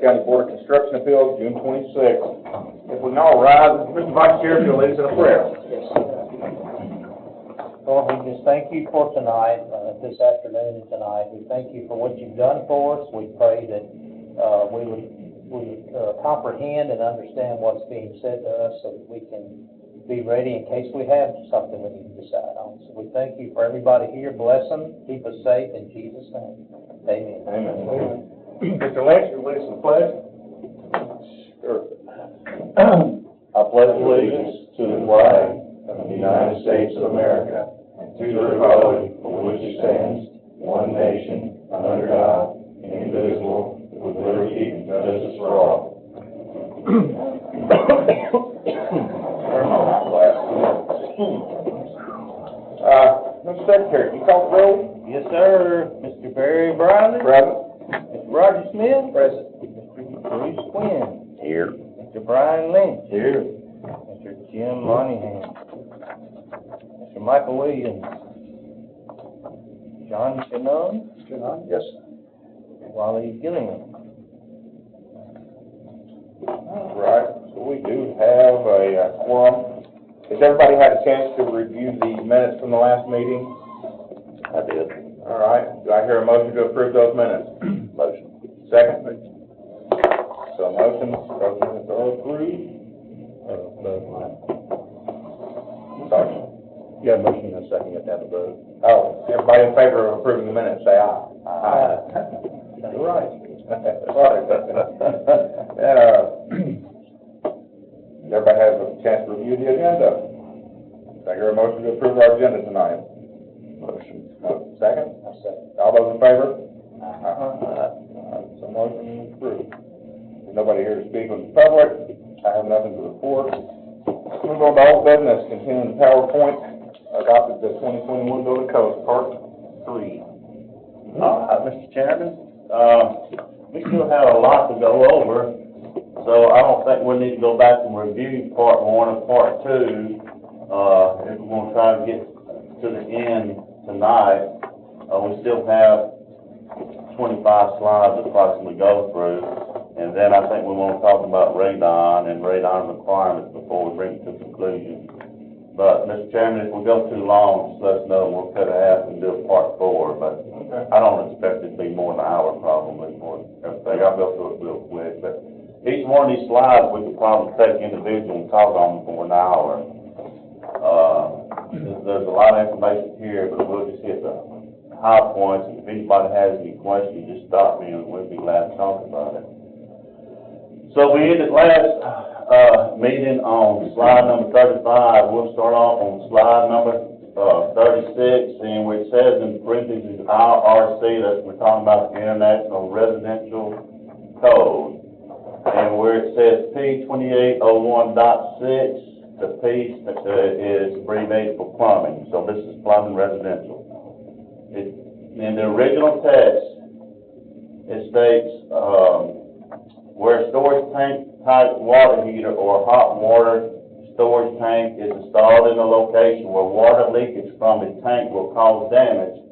County Board of Construction Appeals, June 26th. If we can all rise, Mr. Vice Chair, if you'll lead us in a prayer. Lord, we just thank you for tonight, this afternoon and tonight. We thank you for what you've done for us. We pray that we would comprehend and understand what's being said to us so that we can be ready in case we have something we need to decide on. So we thank you for everybody here. Bless them. Keep us safe in Jesus' name. Amen. Amen. Mr. Lynch, you'll lead us in the pledge. Sure. I pledge allegiance to the flag of the United States of America and to the republic for which it stands, one nation, under God, indivisible, with liberty and justice for all. Mr. Secretary, can you call the roll? Yes, sir. Mr. Barry Brown. Present. Mr. Roger Smith. Present. Mr. Bruce Quinn. Here. Mr. Brian Lynch. Here. Mr. Jim Monahan. Mr. Michael Williams. John Shannon. Yes. Wally Gillian. All right, so we do have a quorum. Has everybody had a chance to review the minutes from the last meeting? I did. All right, do I hear a motion to approve those minutes? Motion. Second? So motions are approved. Sorry. Yeah, motion and second, you have to have a vote. Oh, everybody in favor of approving the minutes, say aye. Aye. You're right. Sorry. Everybody has a chance to review the agenda. Do I hear a motion to approve our agenda tonight? Motion. Second? Second. All those in favor? So motion is approved. There's nobody here to speak with the public. I have nothing to report. Move on to old business, continuing the PowerPoint, adopted the 2021 Building Code, Part 3. Mr. Chairman, we still have a lot to go over, so I don't think we need to go back and review Part 1 and Part 2. If we're going to try to get to the end tonight, we still have 25 slides approximately go through, and then I think we want to talk about radon and radon requirements before we bring it to conclusion. But, Mr. Chairman, if we go too long, just let us know, and we'll cut it half and do a Part 4, but I don't expect it to be more than an hour probably for everything. I'll go through it real quick, but each one of these slides, we could probably take individually and talk on them for an hour. There's a lot of information here, but we'll just hit the high points. If anybody has any questions, just stop me and we'll be glad to talk about it. So we ended last meeting on slide number 35. We'll start off on slide number 36, and where it says in parentheses IRC, that we're talking about the International Residential Code. And where it says P2801.6, the P is abbreviated for plumbing. So this is plumbing residential. In the original text, it states where a storage tank type water heater or hot water storage tank is installed in a location where water leakage from the tank will cause damage,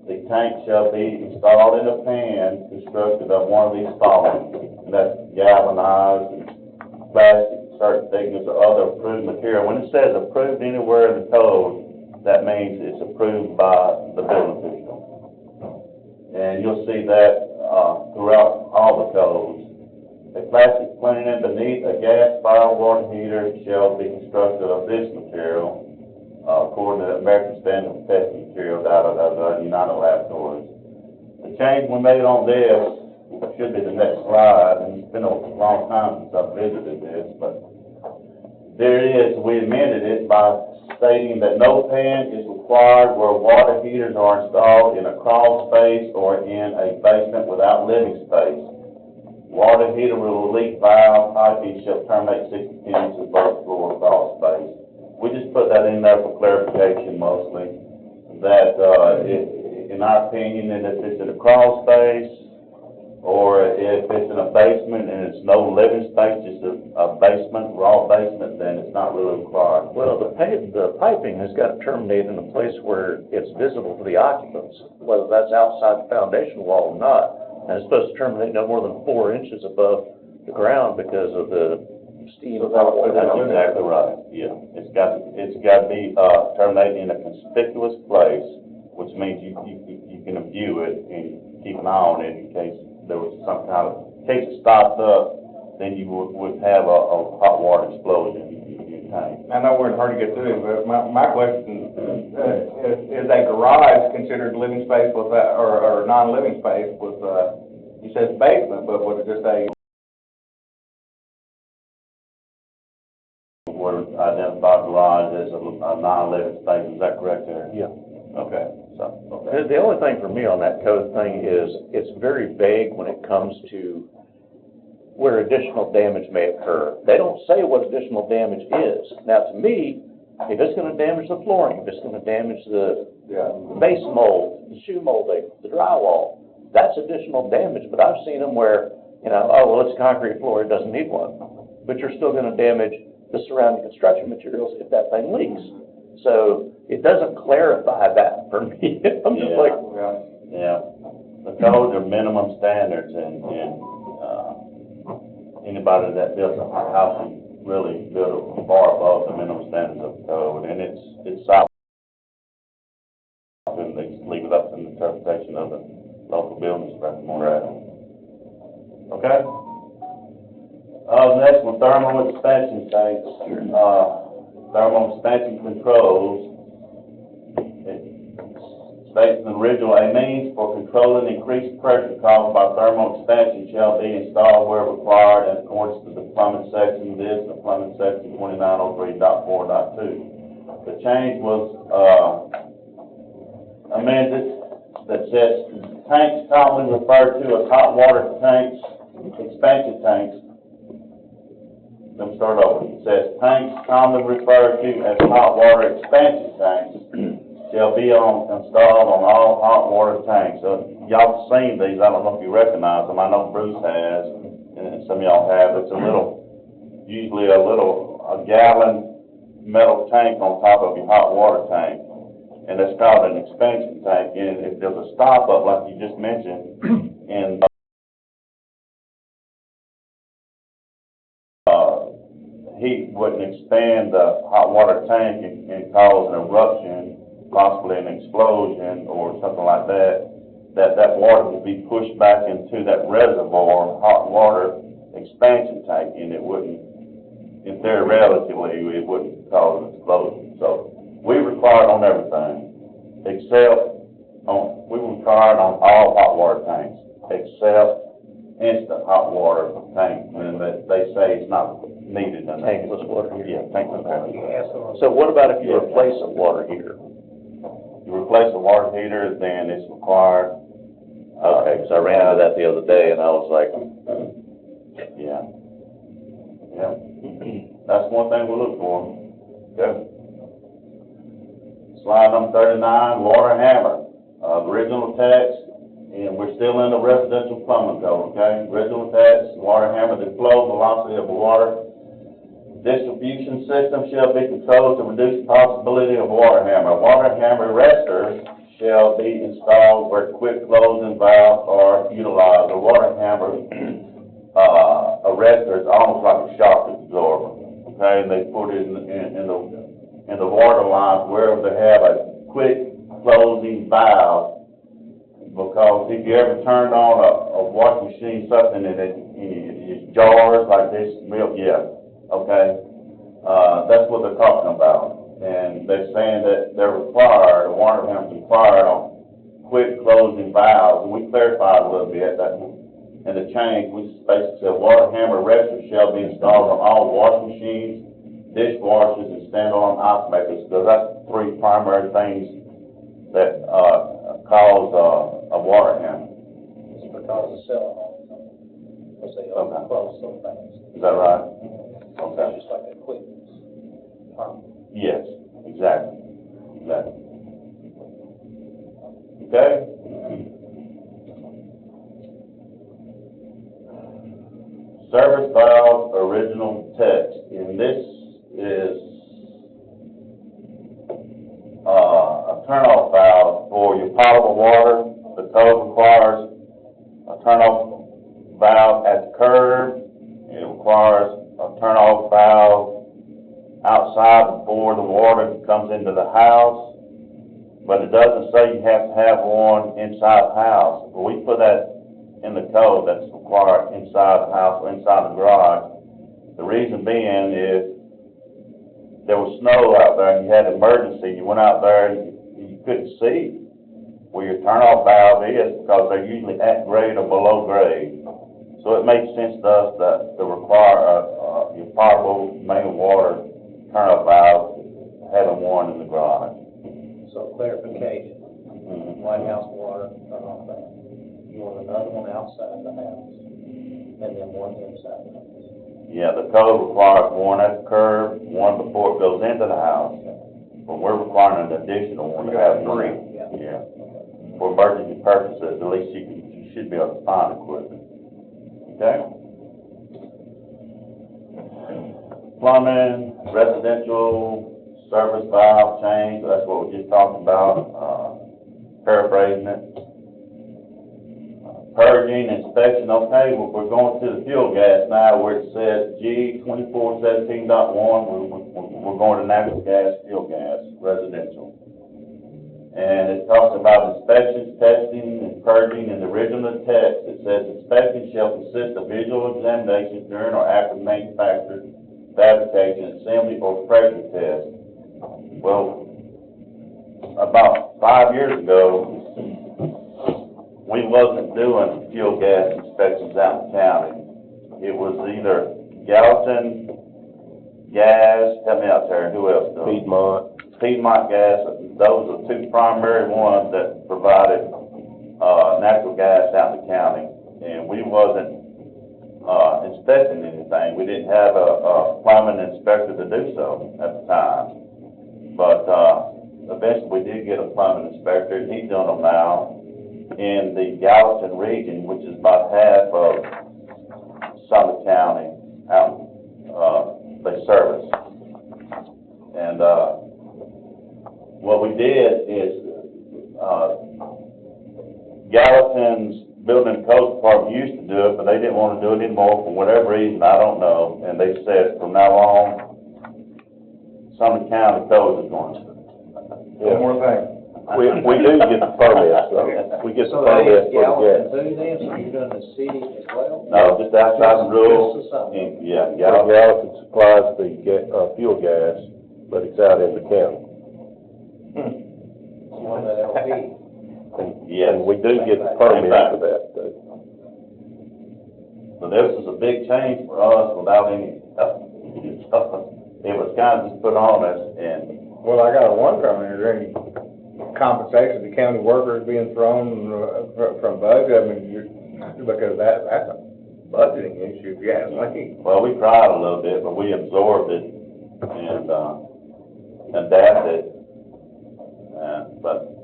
the tank shall be installed in a pan constructed of one of these following. And that's galvanized, and plastic, certain thickness, or other approved material. When it says approved anywhere in the code, that means it's approved by the building official. And you'll see that throughout all the codes. A plastic plan beneath a gas-fired water heater shall be constructed of this material, according to the American Standard of Testing Materials out of the United Laboratories. The change we made on this should be the next slide, and it's been a long time since I've visited this, but there it is. We amended it by stating that no pan is required where water heaters are installed in a crawl space or in a basement without living space. Water heater with leak valve piping shall terminate 60 inches above floor crawl space. We just put that in there for clarification mostly, that in our opinion, and if it's in a crawl space or if it's in a basement and it's no living space, just a basement, raw basement, then it's not really required. Well, the piping has got to terminate in a place where it's visible to the occupants, whether that's outside the foundation wall or not. And it's supposed to terminate no more than 4 inches above the ground because of the steam. So that would- That's exactly right, yeah. It's got to be, terminated in a conspicuous place, which means you can view it and keep an eye on it in case there was some kind of, in case it stopped up, then you would have a hot water explosion in your tank. I know we're in a hurry to get through, but my question, is a garage considered living space with that, or non-living space with, you said basement, but was it just a? Were identified garage as a non-living space, is that correct there? Yeah. Okay, so, okay. The only thing for me on that code thing is it's very vague when it comes to where additional damage may occur. They don't say what additional damage is. Now, to me, if it's going to damage the flooring, if it's going to damage the base mold, the shoe molding, the drywall, that's additional damage. But I've seen them where, oh, well, it's concrete floor, it doesn't need one. But you're still going to damage the surrounding construction materials if that thing leaks. So it doesn't clarify that for me. I'm just like, Yeah, the codes are minimum standards, and anybody that builds a house can really build far above the minimum standards of the code, and it's solid. And they just leave it up to the interpretation of the local building inspector. Right. Okay? The next one, thermal expansion tanks. Thermal expansion controls. States in the original, a means for controlling increased pressure caused by thermal expansion shall be installed where required in accordance to the plumbing section. This, the plumbing section 2903.4.2. The change was amended that says tanks commonly referred to as hot water tanks, expansion tanks. Let me start over. It says tanks commonly referred to as hot water expansion tanks shall be installed on all hot water tanks. Y'all seen these, I don't know if you recognize them, I know Bruce has, and some of y'all have. It's usually a gallon metal tank on top of your hot water tank, and it's called an expansion tank. And if there's a stop up, like you just mentioned, and heat wouldn't expand the hot water tank and cause an eruption, possibly an explosion or something like that, that water would be pushed back into that reservoir, hot water expansion tank, and it wouldn't, in theory, relatively, it wouldn't cause an explosion. So we required on everything, except we required on all hot water tanks, except instant hot water tank, and they say it's not needed in tankless water heater. Yeah, tankless water heater. So what about if you replace a water heater? You replace a water heater, then it's required. Okay, because I ran into that the other day, and I was like, Yeah. That's one thing we look for. Okay. Slide number 39, water hammer. The original text, and we're still in the residential plumbing code, okay? Original text, water hammer, the flow velocity of the water distribution system shall be controlled to reduce the possibility of water hammer. Water hammer arresters shall be installed where quick closing valves are utilized. A water hammer arrestor is almost like a shock absorber. Okay, and they put it in the water lines wherever they have a quick closing valve. Because if you ever turned on a washing machine, something and it jars like this, okay, that's what they're talking about. And they're saying that they're required, the water hammer's required on quick closing valves. And we clarified a little bit that in the change, we basically said water hammer arresters shall be installed on all washing machines, dishwashers, and standalone ice makers, because that's the three primary things that cause a water hammer. It's because of selling all the time, because they overclose so fast. Is that right? Okay. It's just like a quick pump. Yes, exactly. Okay? Service valve original text, and this is a turnoff valve for your potable water. The code requires a turnoff requires a turn-off valve outside before the water comes into the house, but it doesn't say you have to have one inside the house. Well, we put that in the code that's required inside the house or inside the garage. The reason being is there was snow out there and you had an emergency. You went out there and you couldn't see where your turn-off valve is because they're usually at grade or below grade. So it makes sense to us that to require your potable main water turn-off valve, having one in the garage. So clarification, White House water, turn off that. You want another one outside the house, and then one inside the house. Yeah, the code requires one at the curb, one before it goes into the house. But we're requiring an additional one to have three. Yeah. For emergency purposes, at least you should be able to find equipment. Okay? Plumbing, residential, service valve change, that's what we just talked about, paraphrasing it. Purging, inspection, okay, we're going to the fuel gas now where it says G 2417.1, we're going to natural gas, fuel gas, residential. And it talks about inspections, testing, and purging. In the original text, it says inspection shall consist of visual examinations during or after manufacture, fabrication, assembly, or pressure test. Well, about 5 years ago, we wasn't doing fuel gas inspections out in the county. It was either Gallatin Gas, help me out there, who else does it? Piedmont Gas, those are two primary ones that provided, natural gas out in the county. And we wasn't, inspecting anything. We didn't have a plumbing inspector to do so at the time. But, eventually we did get a plumbing inspector, and he's doing them now in the Gallatin region, which is about half of Sumner County out, they service. And, what we did is, Gallatin's Building and Code Department used to do it, but they didn't want to do it anymore for whatever reason, I don't know. And they said from now on, Sumner County Code is going to. One more thing. We do get the permits, though. We get the permits for the gas. So that is Gallatin too then, so you're doing the city as well? No, just outside the rules. Just the Sumner. And, yeah, Gallatin Gallatin. supplies the fuel gas, but it's out in the county. One that LP. Yes. And we do get the permits for that, though. So this is a big change for us without any, it was kind of just put on us and. Well, I got a wonder, I mean, is there any compensation to county workers being thrown from budget? I mean, because that's a budgeting issue, if you ask me. Well, we tried a little bit, but we absorbed it and, adapted. But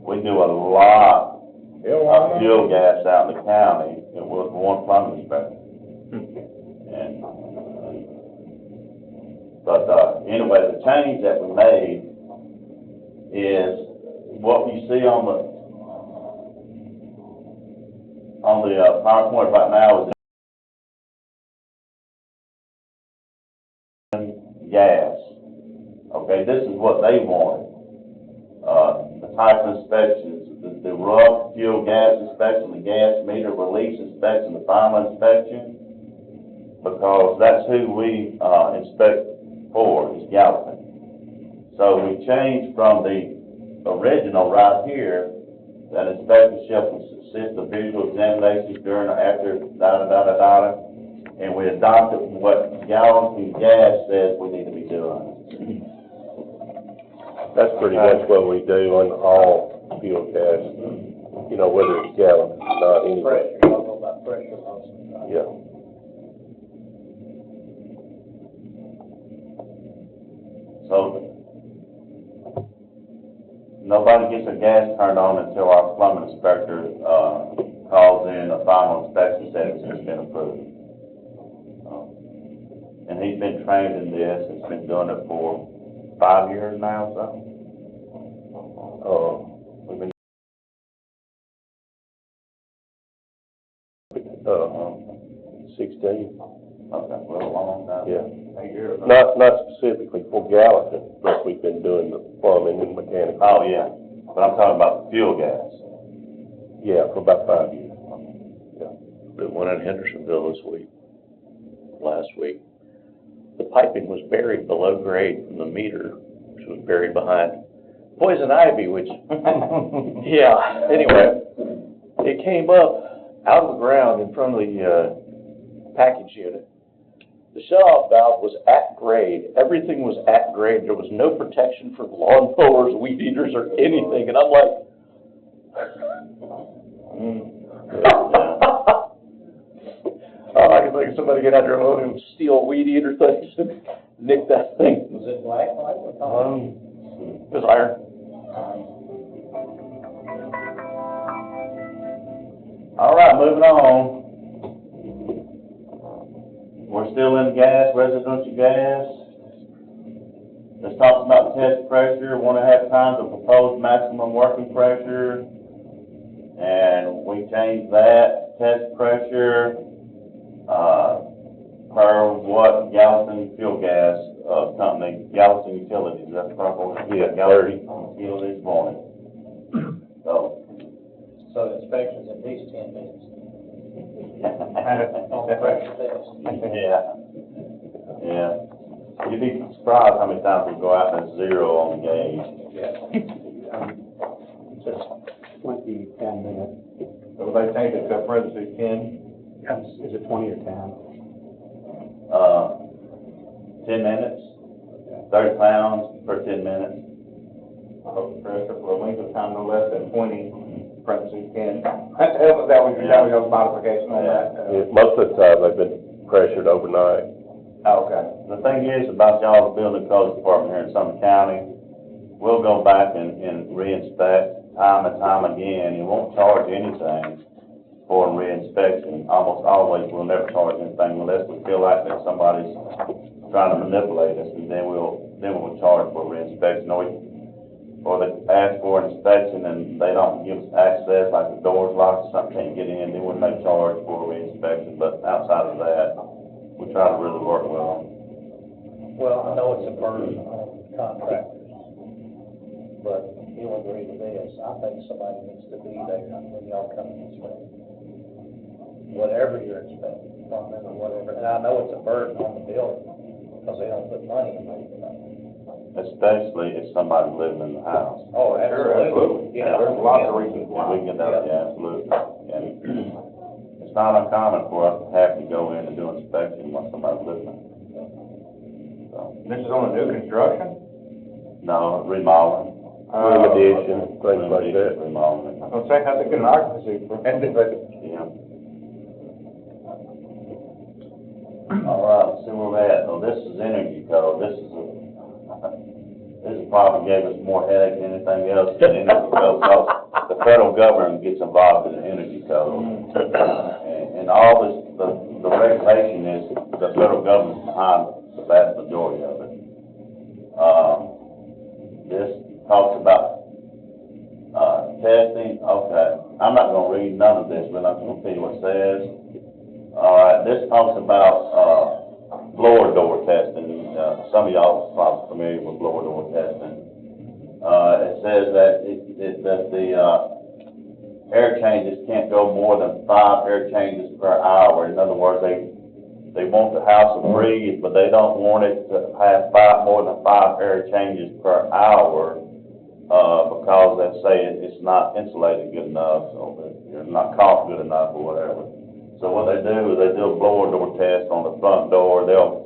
we do a lot of fuel gas out in the county. It was one plumbing inspector. But, anyway, the change that we made is what you see on the PowerPoint right now is gas. Okay, this is what they wanted. The type of inspections, the rough fuel gas inspection, the gas meter release inspection, the final inspection, because that's who we, inspect for, is Gallatin. So we changed from the original right here, that inspection shall consist of visual examinations during or after and we adopted what Gallatin Gas says we need to be doing. That's pretty much what we do on all fuel gas, you know, whether it's gallon, not any. Pressure, you don't know about pressure most of the time. Yeah. So, nobody gets their gas turned on until our plumbing inspector, calls in a final inspection says it's been approved. And he's been trained in this, he's been doing it for 5 years now, so. We've been, 16. Okay, well, a long time. Yeah. 8 years. Not specifically for Gallatin, but we've been doing the plumbing and mechanical. Oh, yeah, but I'm talking about fuel gas. Yeah, for about 5 years. The one in Hendersonville last week. The piping was buried below grade from the meter, which was buried behind poison ivy, which, yeah, anyway, it came up out of the ground in front of the, package unit. The shut-off valve was at grade, everything was at grade, there was no protection for lawn mowers, weed eaters, or anything, and I'm like, oh, I can think of somebody get out there and steal weed eater things and nick that thing. Was it black light or copper? It was iron. All right, moving on. We're still in gas, residential gas. Let's talk about test pressure, 1.5 times the proposed maximum working pressure. And we changed that test pressure, per what Gallatin Fuel Gas, Company, Gallatin Utilities, that's the proper one? Yeah, Gallatin Utilities morning. So. So the inspection's at least 10 minutes. On the pressure test. Yeah, yeah. You'd be surprised how many times we go out and it's 0 on the gauge. Just 20, 10 minutes. So they changed it to parentheses 10. Is it 20 or 10? 10 minutes, 30 pounds per 10 minutes. Pressure for a length of time no less than 20, parentheses 10. That was your modification on that? Most of the time, they've been pressured overnight. Oh, okay. The thing is about y'all's building codes department here in Sumner County, we'll go back and re-inspect time and time again. You won't charge anything for a re-inspection. Almost always, we'll never charge anything unless we feel like that somebody's trying to manipulate us, and then we'll charge for a re-inspection. Or they ask for an inspection and they don't give us access, like the door's locked, something can't get in, then we may charge for a re-inspection. But outside of that, we try to really work with them. Well, I know it's a burden on contractors, but you'll agree to this, I think somebody needs to be there when y'all come and inspect. Whatever you're inspecting, plumbing or whatever, and I know it's a burden on the building, because they don't put money in it. Especially if somebody's living in the house. Oh, Sure, absolutely. Yeah. There's lots of reasons And why. we can get that, yeah, absolutely. And it's not uncommon for us to have to go in and do inspection when somebody's living. So, This is on a new construction? no, remodeling. Room addition, things like that. Remodeling, I was saying, how to get an occupancy permit, but yeah. All right, let's see where we're at. So this is energy code. This is probably gave us more headache than anything else than energy code. So the federal government gets involved in the energy code. And all this, the regulation is the federal government's behind the vast majority of it. This talks about, testing. Okay, I'm not gonna read none of this, but I'm gonna tell you what it says. All right, this talks about, blower door testing. Some of y'all are probably familiar with blower door testing. It says that that the air changes can't go more than 5 air changes per hour. In other words, they want the house to breathe, but they don't want it to have more than 5 air changes per hour, because they say it's not insulated good enough, so it's not caulked good enough or whatever. So what they do is they do a blower door test on the front door. They'll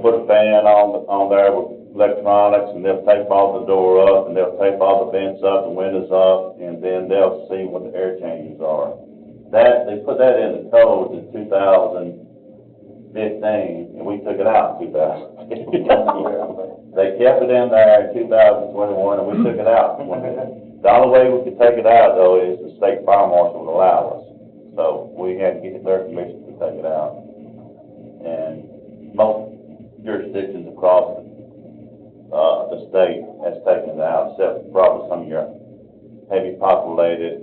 put a fan on there with electronics, and they'll tape all the door up, and they'll tape all the vents up, the windows up, and then they'll see what the air changes are. They put that in the code in 2015, and we took it out in 2015. They kept it in there in 2021, and we took it out. The only way we could take it out, though, is the state fire marshal would allow us. So we had to get their permission to take it out. And most jurisdictions across the state has taken it out, except probably some of your heavy populated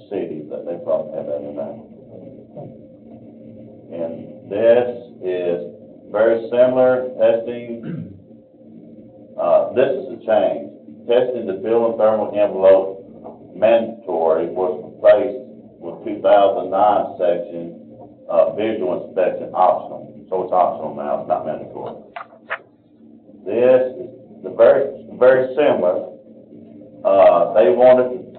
cities that they probably have that in there. And This is very similar testing. This is a change. Testing the bill and thermal envelope mandatory was replaced with 2009 section, visual inspection optional. So it's optional now, it's not mandatory. This is very similar. They wanted,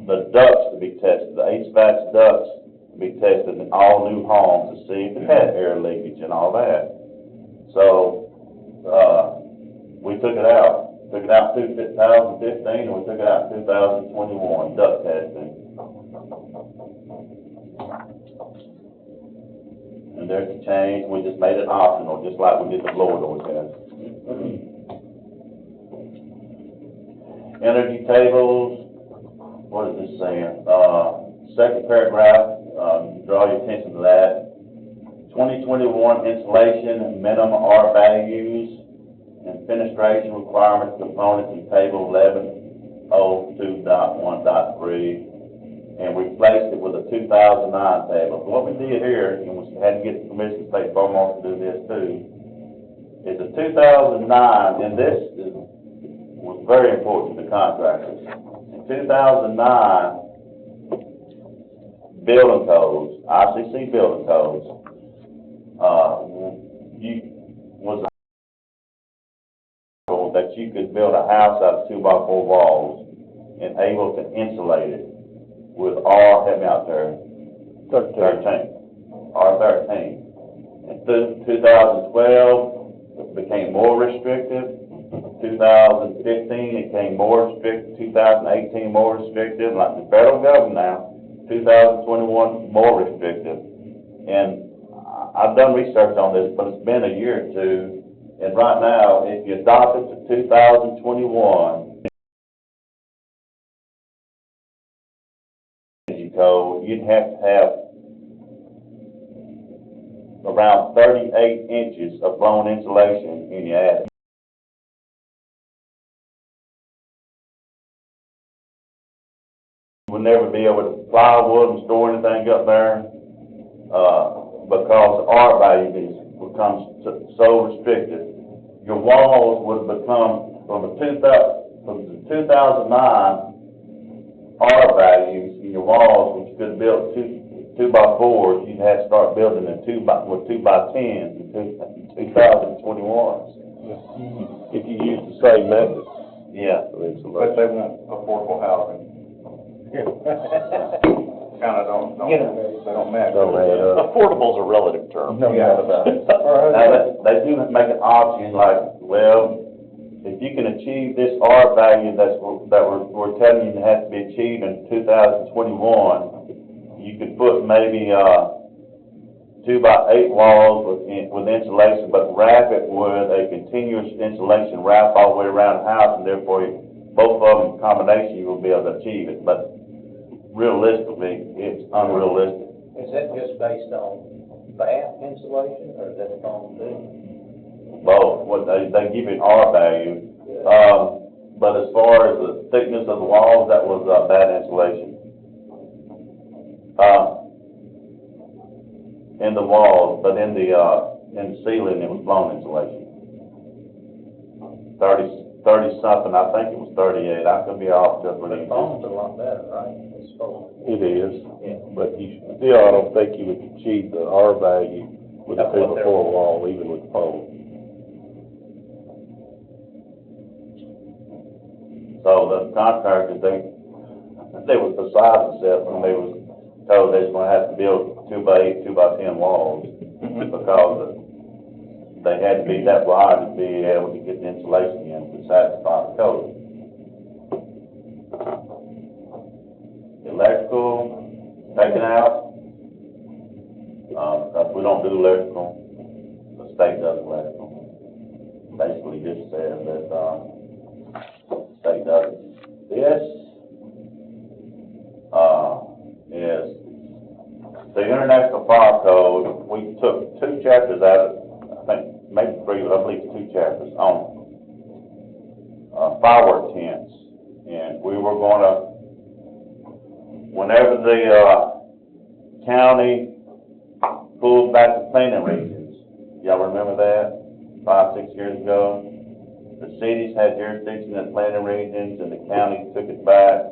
the ducts to be tested, the HVAC ducts to be tested in all new homes to see if it had air leakage and all that. So, we took it out. Took it out in 2015, and we took it out in 2021, duct testing. And there's a change, we just made it optional, just like we did the blower door test. Energy tables, what is this saying? Second paragraph, draw your attention to that. 2021 insulation minimum R values and fenestration requirements components in table 1102.1.3 and replaced it with a 2009 table. So what we did here, and we had to get permission to State Farm to do this too, is the 2009, and this was very important to the contractors. In 2009, building codes, ICC building codes, that you could build a house out of 2x4 walls and able to insulate it with R, help me out there, 13. R13. In 2012, it became more restrictive. 2015, it became more restrictive. 2018, more restrictive. Like the federal government now, 2021, more restrictive. And I've done research on this, but it's been a year or two. And right now, if you adopt it to 2021 code, you'd have to have around 38 inches of blown insulation in your attic. You would never be able to plywood and store anything up there because the R value becomes so restricted. Your walls would become, from the 2009 R values in your walls, which you could build 2x4s, you'd have to start building with 2x10s in 2021. If you use the same method. Yeah. But they want affordable housing. Kinda don't match. Don't add up. Affordable's a relative term. No doubt about it. Now, they do make an option like, well, if you can achieve this R value that we're telling you has to be achieved in 2021, you could put maybe 2x8 walls with insulation, but wrap it with a continuous insulation wrap all the way around the house, and therefore both of them in combination you will be able to achieve it. But realistically, it's unrealistic. Is that just based on bath insulation, or is that on the? Both, what they give you an R value, but as far as the thickness of the walls, that was bad insulation. In the walls, but in the ceiling, it was blown insulation. 30 something, I think it was 38. I could be off just with The foam's a lot better, right? It's foam. It is, Yeah. but you still, I don't think you would achieve the R value with a 2x4 wall, even with foam. So the contractors, they was beside themselves when they was told they was gonna have to build 2x8, 2x10 walls because they had to be that wide to be able to get the insulation in to satisfy the code. Electrical, taken out, because we don't do electrical, the state does electrical. Basically just says that, state does it. This, is the International Fire Code. We took 2 chapters out of it, I think, maybe 3, but I believe 2 chapters on firework tents. And we were gonna, whenever the county pulled back the planning regions. Y'all remember that? 5, 6 years ago? The cities had jurisdiction in planning regions and the county took it back.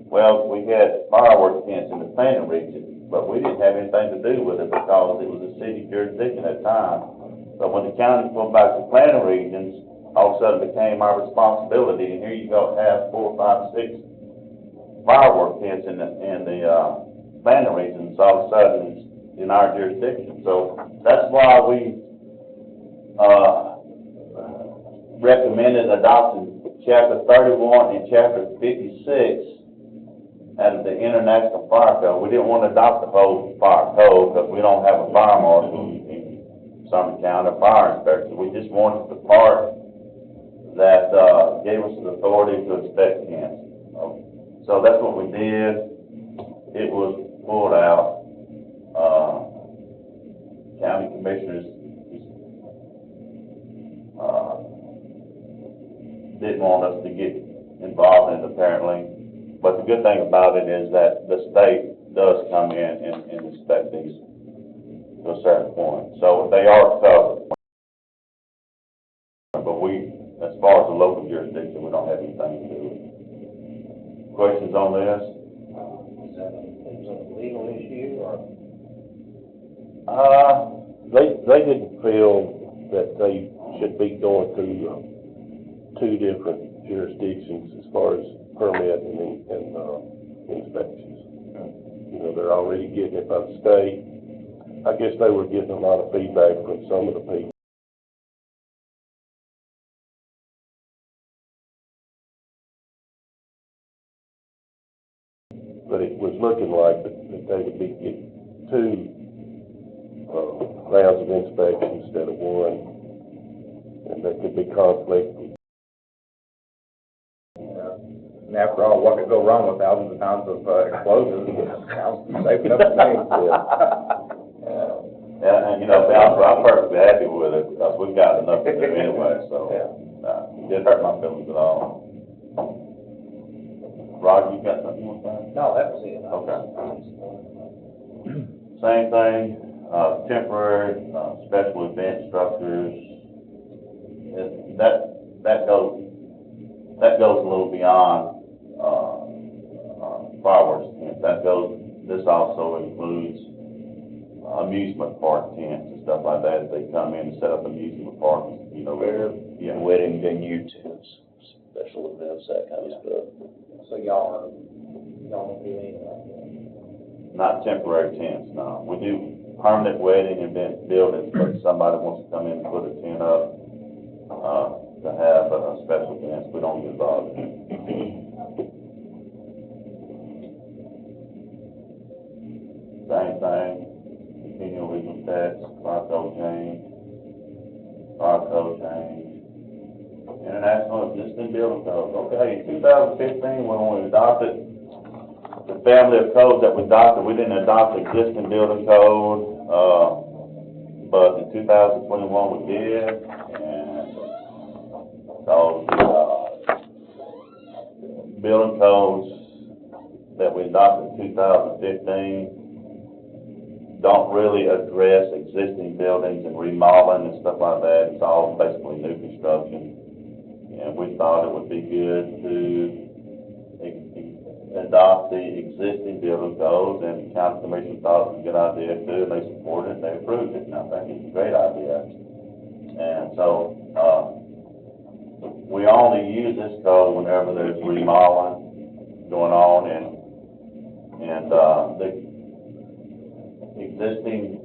Well, we had fireworks tents in the planning region, but we didn't have anything to do with it because it was a city jurisdiction at the time. But when the county pulled back the planning regions, all of a sudden it became our responsibility, and here you go, have 4, 5, 6 firework tents in the planning regions, all of a sudden it's in our jurisdiction. So that's why we recommended adopting Chapter 31 and Chapter 56 out of the International Fire Code. We didn't want to adopt the whole fire code because we don't have a fire marshal in Sumner County, a fire inspector. We just wanted the part that gave us the authority to inspect tents. So that's what we did. It was pulled out. County commissioners didn't want us to get involved in it apparently. But the good thing about it is that the state does come in and inspect these to a certain point. So they are covered. But we, as far as the local jurisdiction, we don't have anything to do with it. Questions on this? Is it a legal issue or? They didn't feel that they should be going through two different jurisdictions as far as permitting and inspections. You know, they're already getting it by the state. I guess they were getting a lot of feedback from some of the people. But it was looking like that they would be getting two rounds of inspection instead of one, and there could be conflict. And after all, what could go wrong with thousands of pounds of explosives? Sounds safe enough to me. And you know, I'm perfectly happy with it because we've got enough to do anyway, so it didn't hurt my feelings at all. Roger, you got something you want to say? No, that was it. Okay. Same thing, temporary, special event structures. That goes a little beyond fireworks tents. This also includes amusement park tents and stuff like that. They come in and set up amusement parks, you know, Wedding venue tents, special events, that kind of stuff. So y'all don't do anything like not temporary tents, no. We do permanent wedding event buildings, but if somebody wants to come in and put a tent up, to have a special event, we don't get involved in it. Same thing, continual legal tax, fire code change, international existing building codes. Okay, in 2015, when we adopted the family of codes that we adopted, we didn't adopt the existing building code, but in 2021 we did, and so the building codes that we adopted in 2015 don't really address existing buildings and remodeling and stuff like that. It's all basically new construction. And we thought it would be good to adopt the existing building codes, and the county commission thought it was a good idea too, and they supported it, and they approved it, and I think it's a great idea. And so, we only use this code whenever there's remodeling going on, and the existing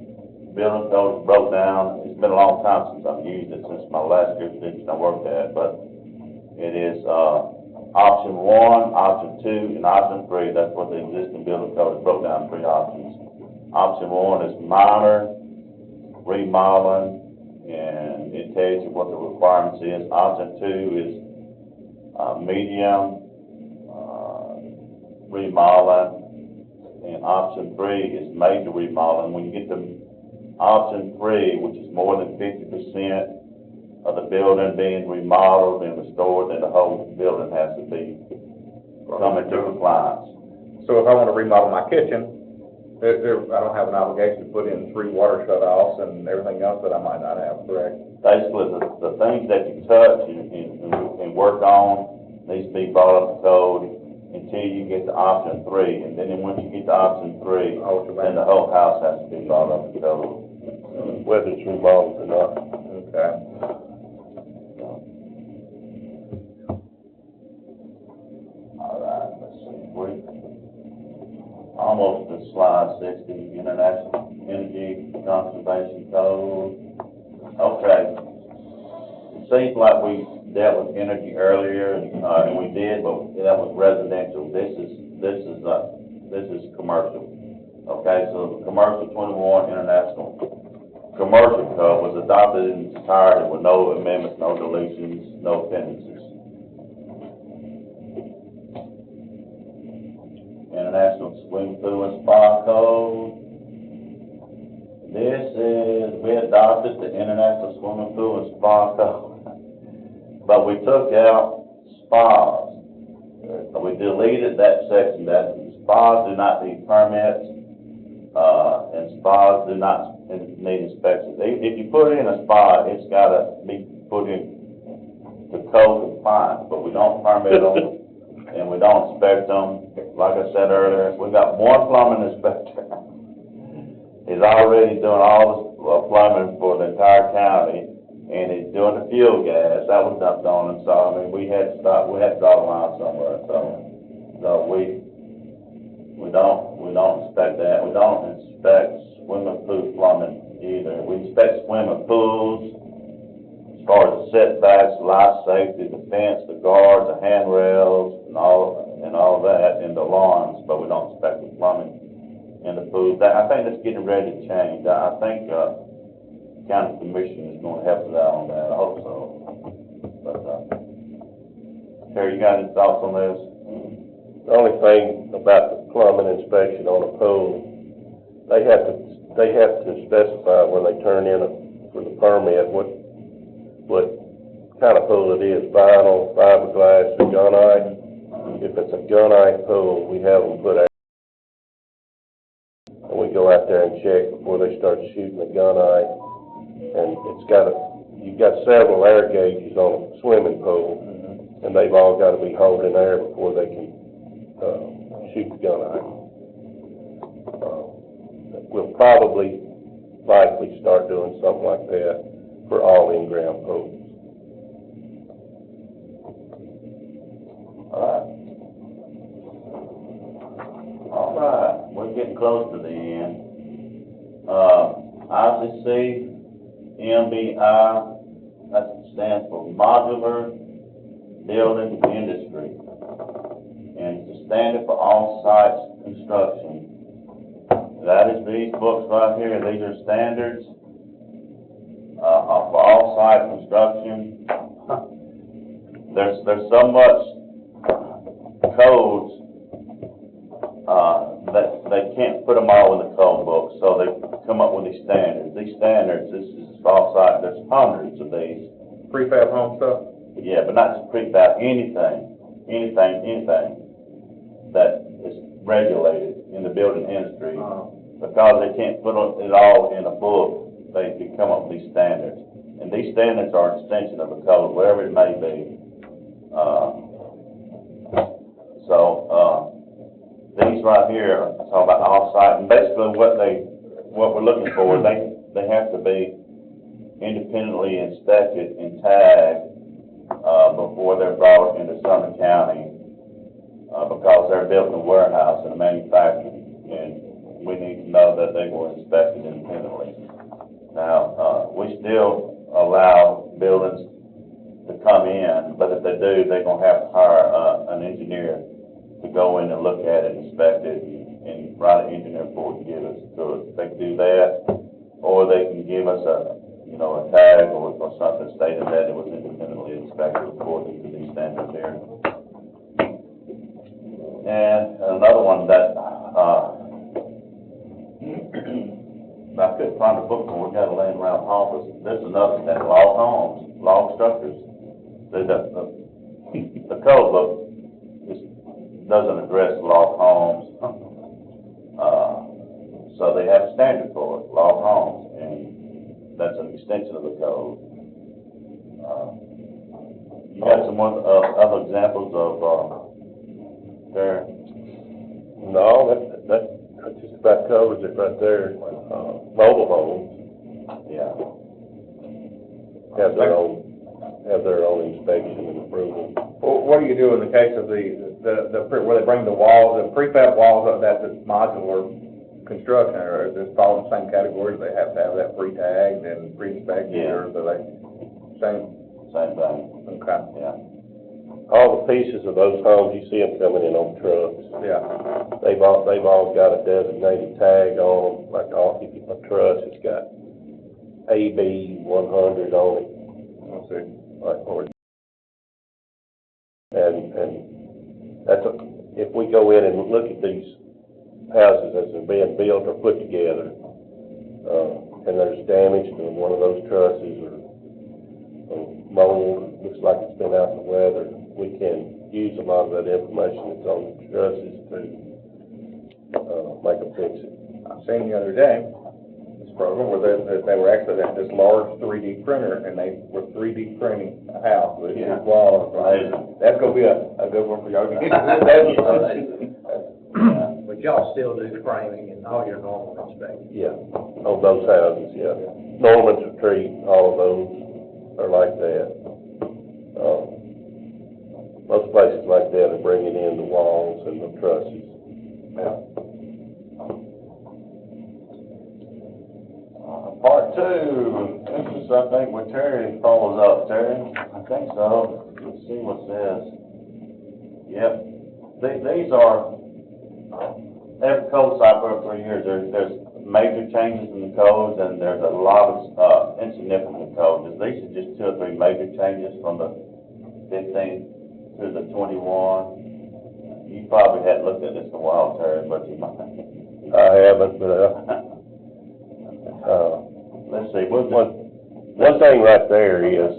building code is broke down. It's been a long time since I've used it, since my last jurisdiction I worked at, but it is, option 1, option 2, and option 3. That's what the existing building code is broke down in 3 options. Option 1 is minor remodeling, and it tells you what the requirements is. Option 2 is medium remodeling, and option 3 is major remodeling. When you get to option 3, which is more than 50% of the building being remodeled and restored, then the whole building has to be come into compliance. So if I want to remodel my kitchen, I don't have an obligation to put in 3 water shut-offs and everything else that I might not have, correct? Basically, the things that you touch and work on needs to be brought up to code until you get to option 3, and then once you get to option 3, then the whole house has to be brought up to code. Whether it's remodeled or not. Okay. All right, let's see, we're almost to slide 60, International Energy Conservation Code. Okay. It seems like we dealt with energy earlier, and we did, but that was residential. This is commercial. Okay, so the Commercial 21 International Commercial Code was adopted in its entirety with no amendments, no deletions, no appendices. International Swimming Pool and Spa Code. We adopted the International Swimming Pool and Spa Code, but we took out spas. We deleted that section, that spas do not need permits, and spas do not need inspections. If you put in a spa, it's gotta be put in to code compliance, but we don't permit them, and we don't inspect them. Like I said earlier, we've got one plumbing inspector. He's already doing all the plumbing for the entire county, and he's doing the fuel gas. That was dumped on him, so, I mean, we had to draw the line somewhere, so we don't inspect that. We don't inspect swimming pool plumbing either. We inspect swimming pools, as far as the setbacks, life safety, the fence, the guards, the handrails, and all that, and the lawns, but we don't inspect the plumbing in the pools. I think that's getting ready to change. I think county commission is going to help us out on that. I hope so. But Terry, you got any thoughts on this? The only thing about the plumbing inspection on a pool, they have to specify when they turn in for the permit what kind of pool it is, vinyl, fiberglass, or gunite. If it's a gunite pool, we have them put out, and we go out there and check before they start shooting the gunite. And you've got several air gauges on a swimming pool, and they've all got to be holding air before they can shoot the gunite. We'll likely start doing something like that for all in-ground pools. All right, we're getting close to the end. ICC, MBI, that stands for Modular Building Industry, and it's a standard for all-site construction. That is these books right here. These are standards for all-site construction. There's so much codes that they can't put them all in the code book, so they come up with these standards. These standards, this is off-site, there's hundreds of these. Prefab home stuff? Yeah, but not just prefab, anything that is regulated in the building industry. Because they can't put it all in a book, they can come up with these standards. And these standards are an extension of the code, wherever it may be. These right here are talking about off-site, and basically what we're looking for, they have to be independently inspected and tagged before they're brought into Sumner County, because they're built in a warehouse and a manufacturing, and we need to know that they were inspected independently. Now, we still allow buildings to come in, but if they do, they're going to have to hire an engineer to go in and look at it, inspect it, and write an engineer report and give us to us. They can do that, or they can give us a tag or something stating that it was independently inspected according to these standards here. And another one that I couldn't find a book for, we got it laying around the office. There's another standard, log homes, log structures. The code book doesn't address log homes. have a standard for it, log homes, and that's an extension of the code. You got some other examples of, there? No, that just about covers it right there. Mobile homes Yeah. have their own inspection and approval. Well, what do you do in the case of where they bring the walls, the prefab walls up, that's a modular construction, or is this fall in the same category? Do they have to have that pre-tagged and pre-inspected, Yeah. or do they, same? Same thing, Okay, yeah. All the pieces of those homes, you see them coming in on trucks. yeah. They've all got a designated tag on them, like if you a truss, it's got AB 100 on it. Let's see. And that's if we go in and look at these houses as they're being built or put together, and there's damage to one of those trusses or mold, looks like it's been out in the weather, we can use a lot of that information that's on the trusses to make them fix it. I seen the other day, this program where they were actually at this large 3D printer, and they were 3D printing a house with Yeah. these walls. Amazing. That's gonna be a good one for y'all. But y'all still do framing and all your normal inspections. Yeah, on those houses, yeah. Norman's Retreat, all of those are like that. Most places like that are bringing in the walls and the trusses. Part two, this is, I think, where Terry follows up. Terry? I think so. Let's see what it says. Yep. These are, every code cycle for 3 years, there's major changes in the codes, and there's a lot of insignificant codes. These are just 2 or 3 major changes from the 15 to the 21. You probably hadn't looked at this in a while, Terry, but you might. I haven't, but, Let's see, one thing right there is,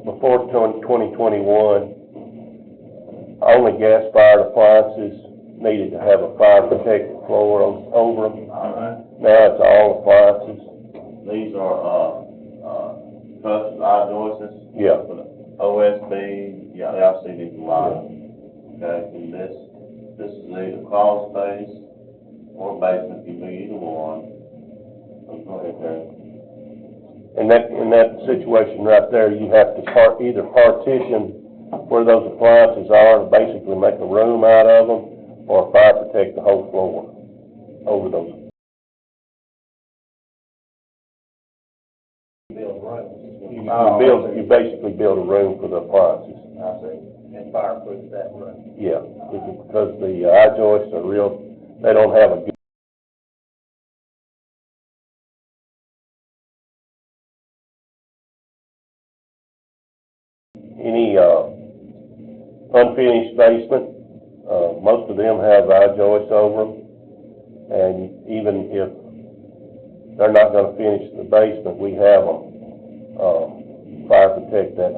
before 2021, only gas-fired appliances needed to have a fire-protected floor over them. Now it's all appliances. these are, trusses, eye joists. Yeah. OSB, yeah, I've seen these a lot. Okay, and this is either crawl space or basement, you can do either one. Go ahead, Terry. In that situation right there, you have to either partition where those appliances are, basically make a room out of them, or fire protect the whole floor over those. You basically build a room for the appliances. I see, and fireproof that room. Yeah, because the eye joists are they don't have a good any unfinished basement, most of them have eye joists over them, and even if they're not gonna finish the basement, we have them, fire protect that,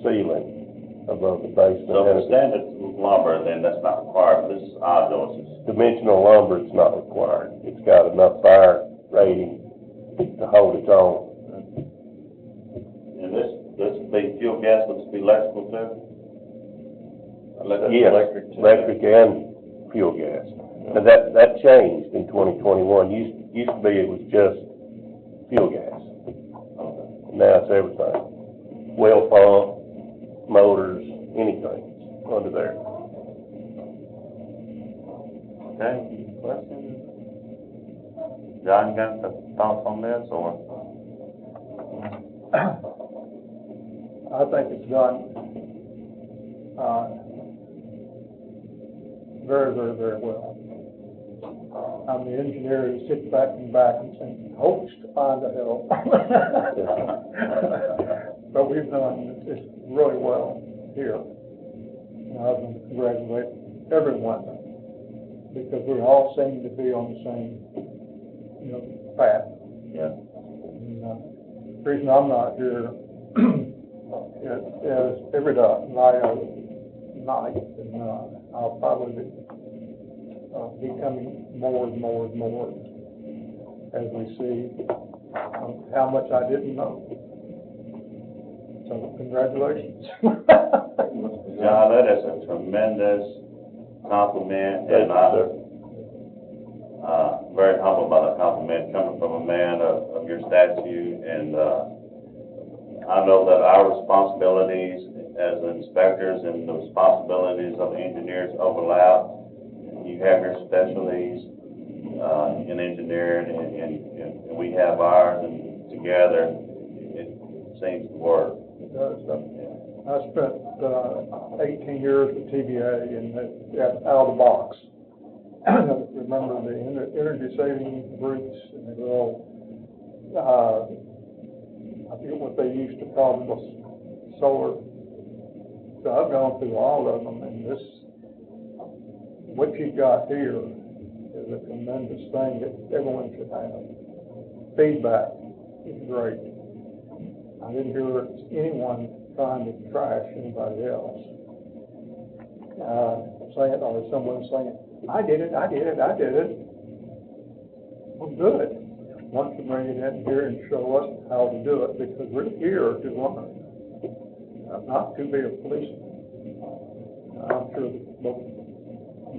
ceiling above the basement. So for standard lumber, then that's not required, but this is eye joists. Dimensional lumber, it's not required. It's got enough fire rating to hold its own. And this would be fuel gas, would this be electrical too? Yes, electric and fuel gas. Now, that changed in 2021. Used to be it was just fuel gas. Now it's everything. Well pump, motors, anything under there. Okay, questions? John, you got thoughts on this, or? I think it's done, very, very, very well. I'm the engineer who sits back and hopes to find a help. But we've done this really well here. And I want to congratulate everyone, because we all seem to be on the same, path. Yeah. And, the reason I'm not here is every night, and I'll probably be coming more and more and more. as we see how much I didn't know. So congratulations. John, that is a tremendous compliment, and I'm very humbled by the compliment coming from a man of your stature, and I know that our responsibilities as inspectors and the responsibilities of engineers overlap. You have your specialties in engineering, and we have ours, and together it seems to work. I spent 18 years with TVA and out of the box. Remember the energy saving groups, and they were all, I forget what they used to call them, solar. So I've gone through all of them, and this, what you got here is a tremendous thing that everyone should have. Feedback is great. I didn't hear anyone trying to trash anybody else. Saying, or someone saying, I did it. Well, good. Why don't you bring it in here and show us how to do it, because we're here to learn, not to be a policeman. I'm sure that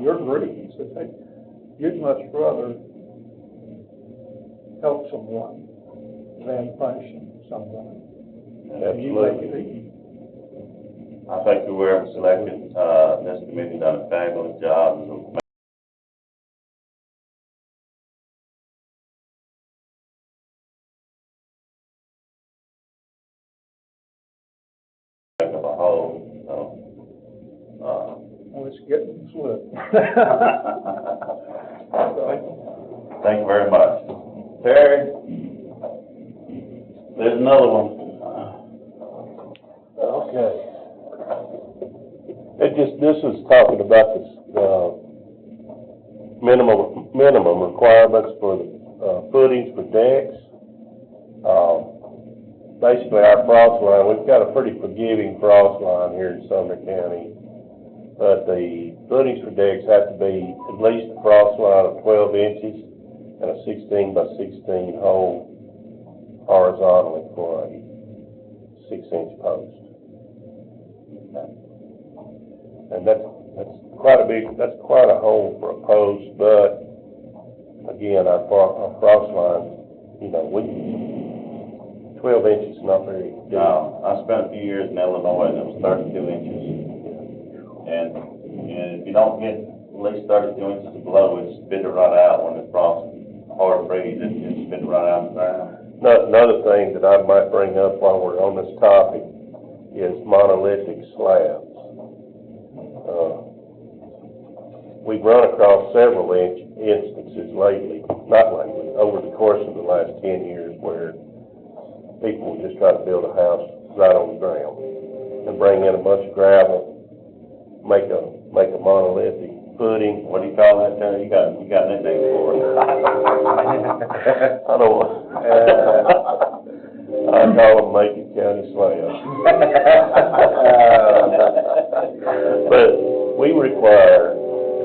your group says, hey, you'd much rather help someone than punish someone. Absolutely. I think whoever selected this committee done a fabulous job. Of a whole, Well, it's getting slick. Thank you very much. Terry, there's another one. Okay. This is talking about the minimum requirements for the footings for decks. Basically, our frost line, we've got a pretty forgiving frost line here in Sumner County, but the footings for decks have to be at least a frost line of 12 inches and a 16 by 16 hole horizontally for a 6-inch post. And that's quite a hole for a post, but again, our frost line, 12 inches is not very good. No, I spent a few years in Illinois, and it was 32 inches. And if you don't get at least 32 inches below, it spit it right out when it's frost hard freeze, it spit it right out of the ground. Another thing that I might bring up while we're on this topic is monolithic slabs. We've run across several instances over the course of the last 10 years where people just try to build a house right on the ground and bring in a bunch of gravel, make a monolithic footing. What do you call that, Terry? You got a nickname for it. I don't I call them Macon County slabs. But we require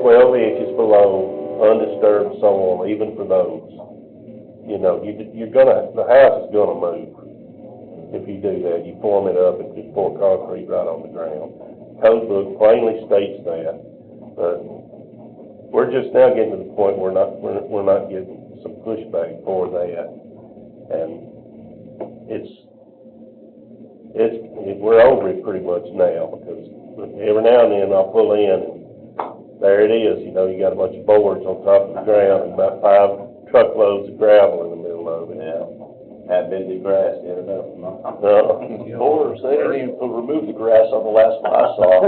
12 inches below undisturbed soil, even for those. The house is gonna move if you do that. You form it up and just pour concrete right on the ground. Code book plainly states that, but we're just now getting to the point where we're not getting some pushback for that, and we're over it pretty much now, because every now and then I'll pull in and there it is. You got a bunch of boards on top of the ground and about 5 truckloads of gravel in the middle of it. Yeah. Had been the grass the other day. Boards, they didn't even remove the grass on the last one I saw.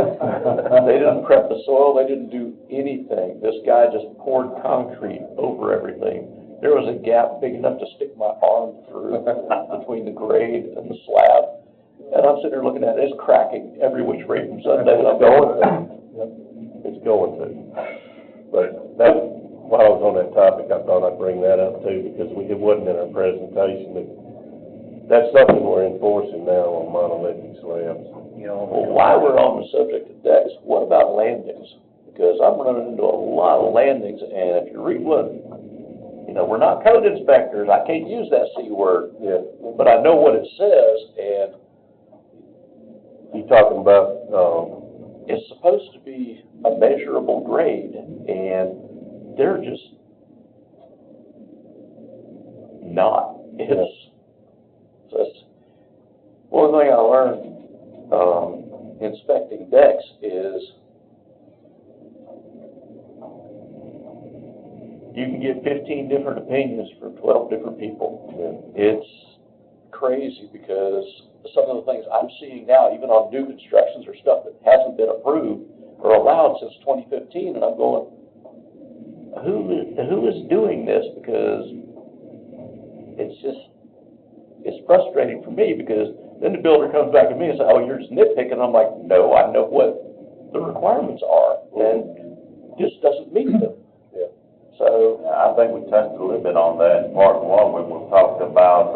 They didn't prep the soil, they didn't do anything. This guy just poured concrete over everything. There was a gap big enough to stick my arm through between the grade and the slab. And I'm sitting there looking at it, it's cracking every which way from Sunday. It's going to. But while I was on that topic, I thought I'd bring that up too, because it wasn't in our presentation, but that's something we're enforcing now on monolithic slabs. Well, while we're on the subject of decks, what about landings? Because I'm running into a lot of landings, and if you read what, we're not code inspectors, I can't use that C word, Yeah. but I know what it says, and You talking about, it's supposed to be a measurable grade, and they're just not. It's one thing I learned, inspecting decks is you can get 15 different opinions from 12 different people. It's crazy because some of the things I'm seeing now, even on new constructions or stuff that hasn't been approved or allowed since 2015, and I'm going, who is doing this? Because it's frustrating for me, because then the builder comes back to me and says, oh, you're just nitpicking. I'm like, no, I know what the requirements are, and just doesn't meet them. So, I think we touched a little bit on that in part one when we talked about,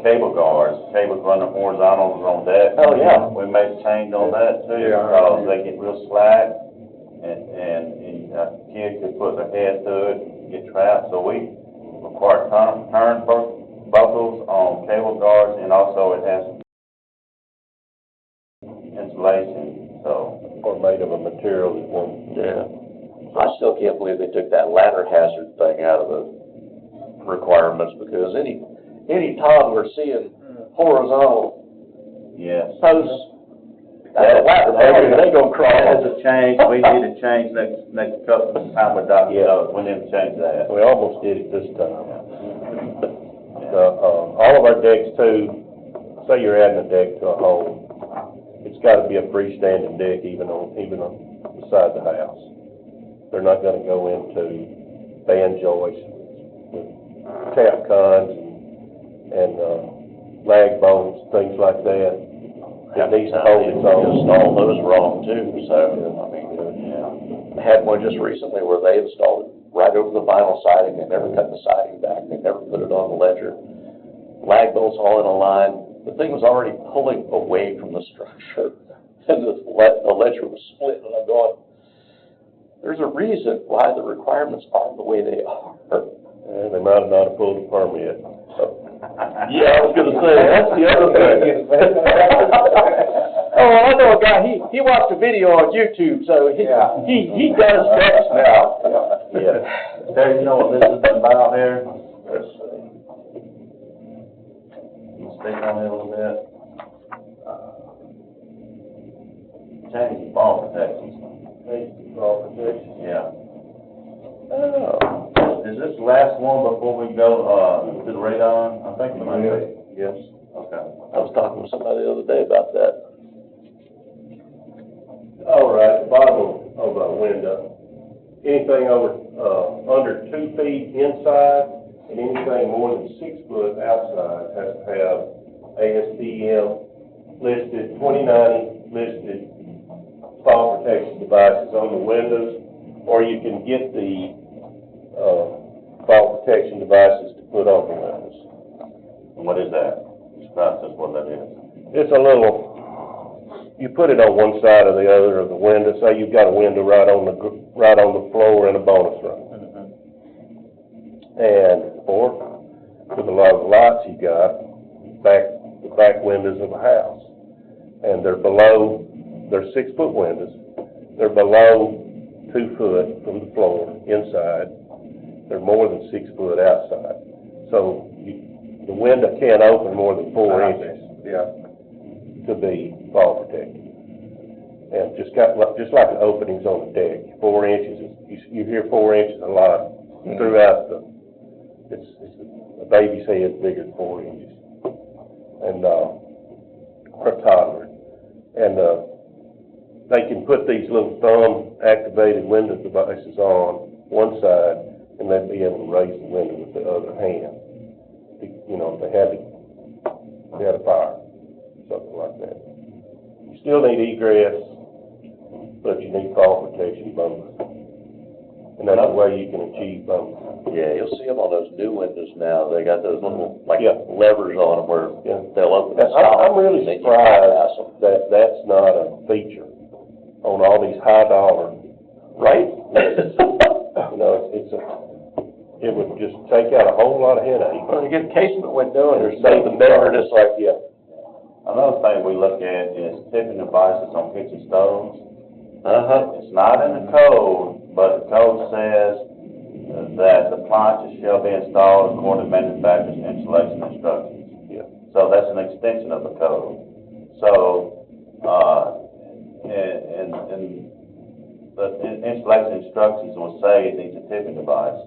cable guards, cables running horizontals on deck. Oh, yeah. We made a change on that too, Yeah. because they get real slack, and kids could put their head to it, get trapped, so we require turn buckles on cable guards, and also it has insulation, so. or made of a material that won't. yeah. I still can't believe they took that ladder hazard thing out of the requirements, because any time we're seeing horizontal Yes. posts, that's a ladder, they gonna crawl. That is a change, we need to change next couple of time with Dr. Yeah. Doug, we need to change that. We almost did it this time. All of our decks too, say you're adding a deck to a home, it's gotta be a freestanding deck even on the side of the house. They're not gonna go into band joists with tap cons and lag bolts, things like that. It needs to hold its own. Install those wrong too, so, I mean, I had one just recently where they installed it right over the vinyl siding. They never cut the siding back, they never put it on the ledger. Lag bolts all in a line, the thing was already pulling away from the structure, and the ledger was split, and I'm going, there's a reason why the requirements are the way they are. And they might have not have pulled a permit. Yeah, I was gonna say, that's the other thing. Oh, I know a guy, he watched a video on YouTube, so he does decks now. Yeah. Terry, you know what this is about here? Let's see. Can you speak on it a little bit? Change ball protections. Yeah. Oh. Is this the last one before we go, to the radon? I think we might be. Yes. Okay. I was talking with somebody the other day about that. All right, bottom of a window, anything under 2 feet inside and anything more than 6 foot outside has to have ASTM listed, 2090 listed fall protection devices on the windows, or you can get the fall protection devices to put on the windows. And what is that? Describe just what that is. It's a little, you put it on one side or the other of the window. Say you've got a window right on the floor in a bonus room. And, or with a lot of lights you got, the back windows of a house. And they're 6 foot windows. They're below 2 foot from the floor inside. They're more than 6 foot outside. So the window can't open more than 4 inches. Yeah. To be fall protected. And just like the openings on the deck, 4 inches, you hear 4 inches a lot throughout it's a baby's head bigger than 4 inches. And, or a toddler. And, they can put these little thumb activated window devices on one side, and they'd be able to raise the window with the other hand. You know, if they had a fire, something like that. You still need egress, but you need fall protection both. And that's the way you can achieve both. Yeah, you'll see them on those new windows now. They got those little, levers on them where they'll open and stop. I'm really surprised that that's not a feature on all these high dollar. Right? You know, It would just take out a whole lot of headache. Well, to get casement window and There's there's something there, just like, yeah. Another thing we look at is tipping devices on kitchen stoves. Uh-huh. It's not in the code, but the code says that the appliances shall be installed according to manufacturer's installation instructions. Yeah. So that's an extension of the code. So, the installation instructions will say it needs a tipping device.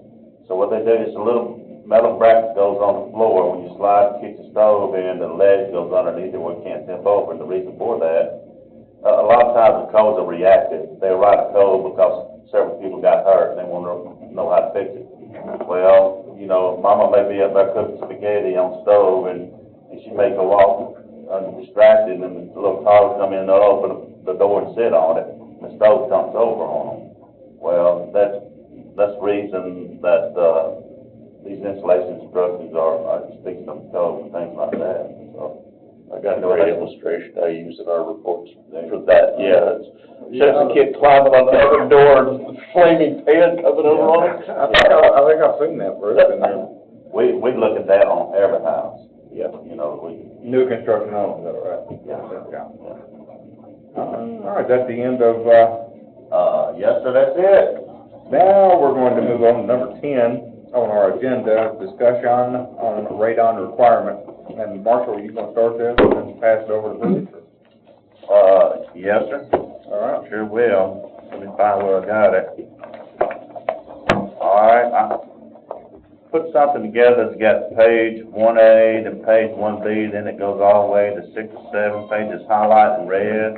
So what they do is a little metal bracket goes on the floor. When you slide the kitchen stove in, the ledge goes underneath it where it can't tip over. And the reason for that, a lot of times the codes are reactive. They write a code because several people got hurt and they want to know how to fix it. Well, you know, Mama may be up there cooking spaghetti on the stove and she may go off distracted and the little car will come in and they'll open the door and sit on it. The stove comes over on them. Well, that's the reason that these installation instructions are speaking of the code and things like that. So I got a great illustration I use in our reports for that, yeah. It shows a kid climbing on the other door and the flaming pan coming over on it. I think I've seen that, Bruce, in there. we look at that on every house. Yeah. You know, New construction homes, is that right? Yeah. All right, that's the end of, yes, sir, that's it. now we're going to move on to number 10 on our agenda, discussion on radon requirement. And Marshall, you gonna start this and then pass it over to Bruce? Yes, sir. All right. Sure will. Let me find where I got it. All right, I put something together that's got page 1A, then page 1B, then it goes all the way to 6 or 7 pages highlighted in red.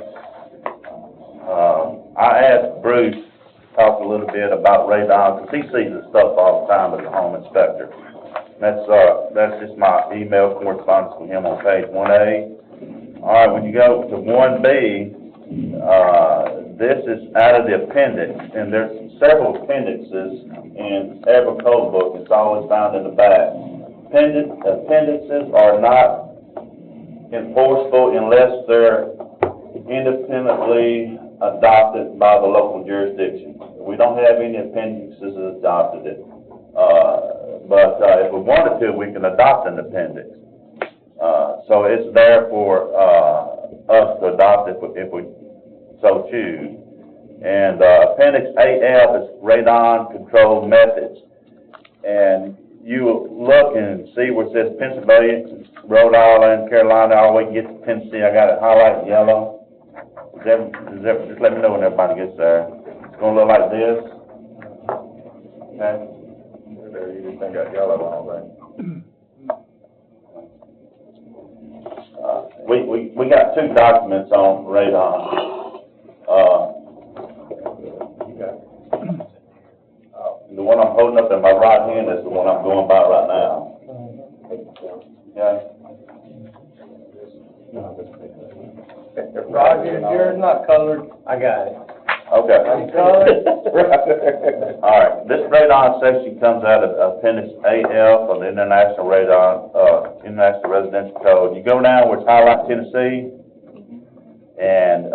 I asked Bruce to talk a little bit about radon, because he sees this stuff all the time as a home inspector. That's just my email correspondence with him on page 1A. All right, when you go to 1B, this is out of the appendix, and there's several appendixes in every code book. It's always found in the back. Appendixes are not enforceable unless they're independently adopted by the local jurisdiction. We don't have any appendixes that adopted it. But if we wanted to, we can adopt an appendix. So it's there for us to adopt if we so choose. And Appendix 8F is radon control methods. And you look and see where it says Pennsylvania, Rhode Island, Carolina, all the way get to Tennessee. I got it highlighted in yellow. Just let me know when everybody gets there. It's going to look like this. Okay. There, you just think got yellow on all that. We got 2 documents on radon. The one I'm holding up in my right hand is the one I'm going by right now. Okay. Roger, yours not colored. I got it. Okay. Colored? All right, this radon section comes out of Appendix 8F of the International Radon, International Residential Code. You go down where it's highlighted Tennessee, and,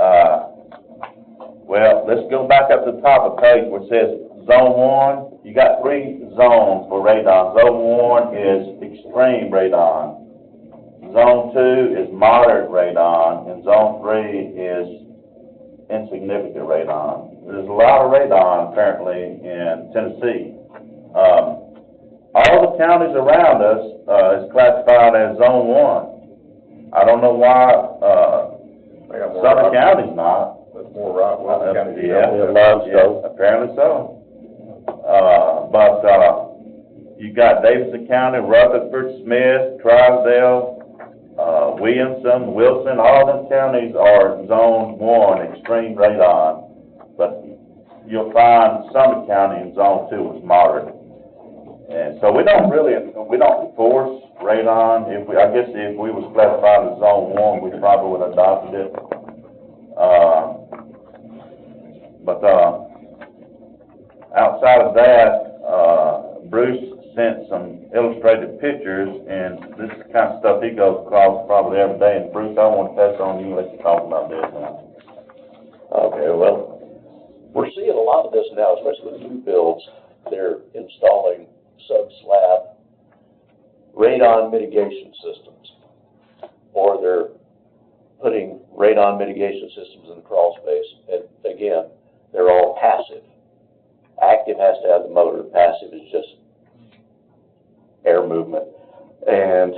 well, let's go back up to the top of the page where it says Zone 1. You got 3 zones for radon. Zone 1 is extreme radon. Zone 2 is moderate radon, and Zone 3 is insignificant radon. There's a lot of radon apparently in Tennessee. All the counties around us is classified as Zone 1. I don't know why Sumner County's not. That's more right, well, county. Yeah, apparently so. But you got Davidson County, Rutherford, Smith, Trousdale, Williamson, Wilson, all them counties are Zone 1, extreme radon. But you'll find Sumner County in Zone 2 is moderate. And so we don't enforce radon. I guess if we was classified as Zone 1, we probably would have adopted it. But outside of that, Bruce sent some illustrated pictures, and this is the kind of stuff he goes across probably every day. And Bruce, I want to pass on you and let you talk about this now. Okay, well, we're seeing a lot of this now, especially with new builds. They're installing sub-slab radon mitigation systems, or they're putting radon mitigation systems in the crawl space. And again, they're all passive. Active has to have the motor. Passive is just air movement. And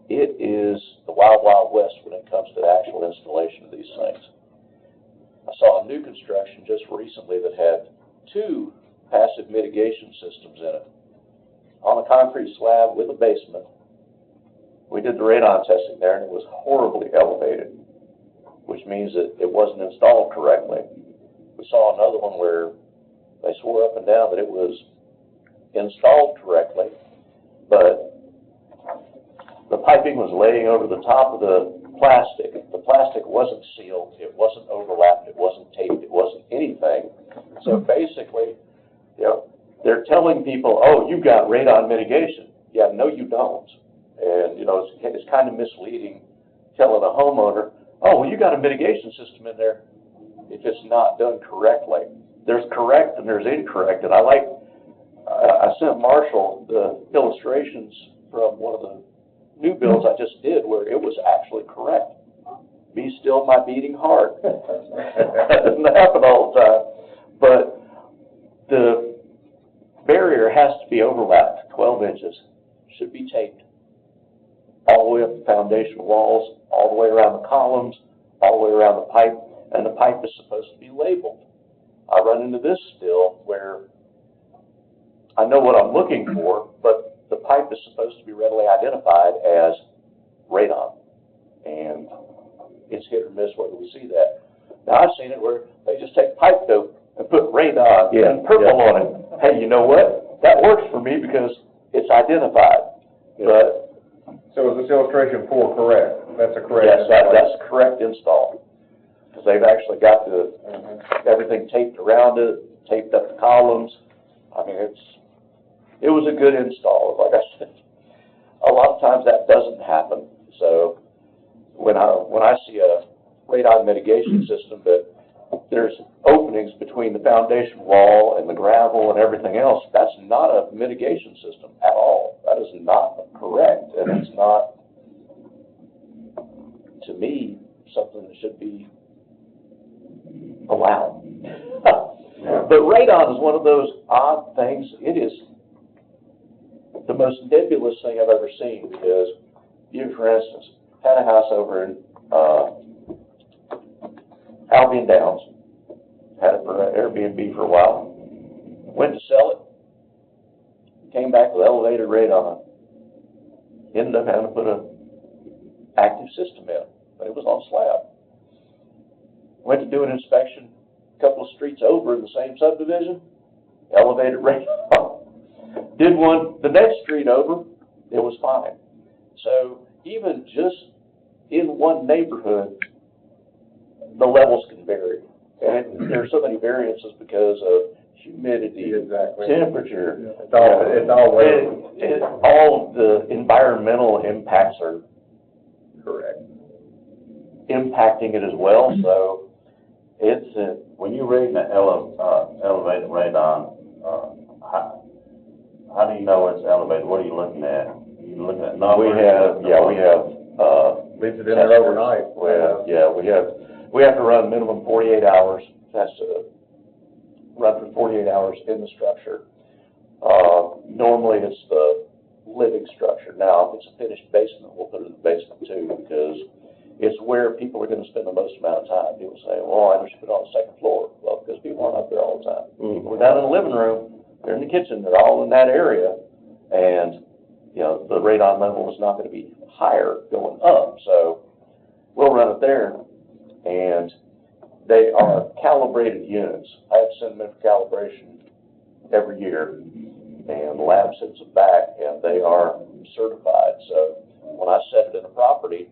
it is the wild, wild west when it comes to the actual installation of these things. I saw a new construction just recently that had 2 passive mitigation systems in it. On a concrete slab with a basement. We did the radon testing there, and it was horribly elevated, which means that it wasn't installed correctly. We saw another one where they swore up and down that it was installed correctly, but the piping was laying over the top of the plastic. The plastic wasn't sealed, it wasn't overlapped, it wasn't taped, it wasn't anything. So basically, they're telling people, oh, you've got radon mitigation. Yeah, no, you don't. And, it's kind of misleading telling a homeowner, oh, well, you got a mitigation system in there if it's not done correctly. There's correct and there's incorrect. And I sent Marshall the illustrations from one of the new builds I just did where it was actually correct. Be still my beating heart. That doesn't happen all the time. But the barrier has to be overlapped 12 inches, should be taped all the way up the foundation walls, all the way around the columns, all the way around the pipe, and the pipe is supposed to be labeled. I run into this still where I know what I'm looking for, but the pipe is supposed to be readily identified as radon. And it's hit or miss whether we see that. Now, I've seen it where they just take pipe dope and put radon and purple on it. Hey, you know what? That works for me because it's identified. But So is this illustration 4 correct? That's a correct? yes, that's a correct install. Because they've actually got everything taped around it, taped up the columns. I mean, it was a good install. Like I said, a lot of times that doesn't happen. So when I see a radon mitigation system that there's openings between the foundation wall and the gravel and everything else, that's not a mitigation system at all. That is not correct, and it's not, to me, something that should be allowed. But radon is one of those odd things. It is the most nebulous thing I've ever seen because you, for instance, had a house over in Albion Downs, had it for Airbnb for a while, went to sell it, came back with elevated radon, ended up having to put an active system in, but it was on slab. Went to do an inspection a couple of streets over in the same subdivision, elevated radon. Did one the next street over, it was fine. So even just in one neighborhood, the levels can vary. And there are so many variances because of humidity, temperature. It's all all the environmental impacts are correct. impacting it as well. So It's, when you're reading the elevated radon, how do you know it's elevated? What are you looking at? You looking at numbers? we have, Leaves it in there overnight. we have to run minimum 48 hours. That's run for 48 hours in the structure. Normally it's the living structure. Now, if it's a finished basement, we'll put it in the basement too, because it's where people are going to spend the most amount of time. People say, well, I should put it on the second floor. Well, because people aren't up there all the time. We're down in the living room, they're in the kitchen, they're all in that area, and the radon level is not going to be higher going up. So we'll run it there, and they are calibrated units. I have to send them in for calibration every year, and the lab sends them back, and they are certified. So when I set it in a property,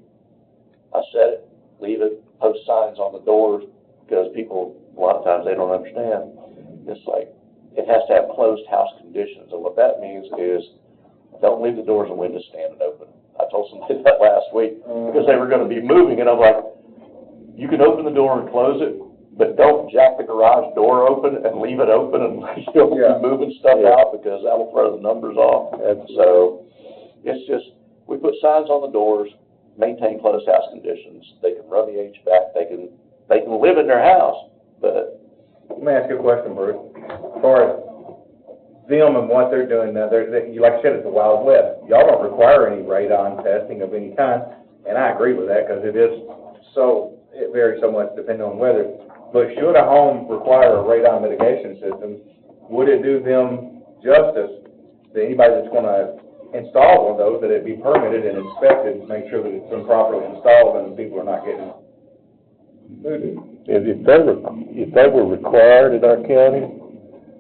I set it, leave it, post signs on the doors, because people, a lot of times, they don't understand. It's like, it has to have closed house conditions, and what that means is, don't leave the doors and windows standing open. I told somebody that last week, because they were going to be moving, and I'm like, you can open the door and close it, but don't jack the garage door open and leave it open and you'll be Yeah. moving stuff out because that'll throw the numbers off. And so, it's just, we put signs on the doors, maintain closed house conditions. They can run the HVAC, they can live in their house, but. Let me ask you a question, Bruce. As far as them and what they're doing now, you like I said, it's the Wild West. Y'all don't require any radon testing of any kind, and I agree with that, because it varies so much depending on weather. But should a home require a radon mitigation system, would it do them justice to anybody that's gonna install one of those, that it be permitted and inspected to make sure that it's been properly installed and people are not getting voodoo? If they were required in our county,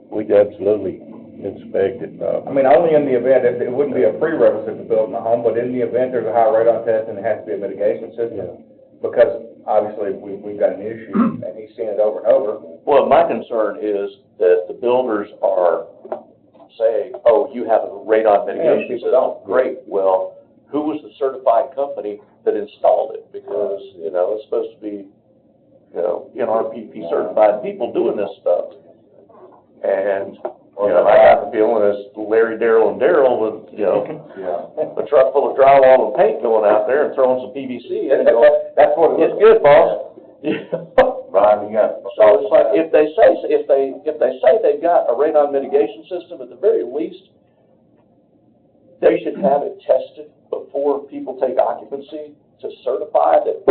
we'd absolutely inspect it. I mean, only in the event, it wouldn't be a prerequisite to building a home, but in the event there's a high radon test and it has to be a mitigation system, because obviously we've got an issue, and he's seen it over and over. Well, my concern is that the builders are saying, oh, you have a radon mitigation people system. don't. Great, well, who was the certified company that installed it? Because, it's supposed to be, NRPP certified people doing this stuff. And, I got the feeling it's Larry, Darryl, and Darryl with, a truck full of drywall and paint going out there and throwing some PVC in. That's what It's good, boss. Brian, you got. So it's like, if they say they've got a radon mitigation system, at the very least, they should have it tested before people take occupancy to certify that.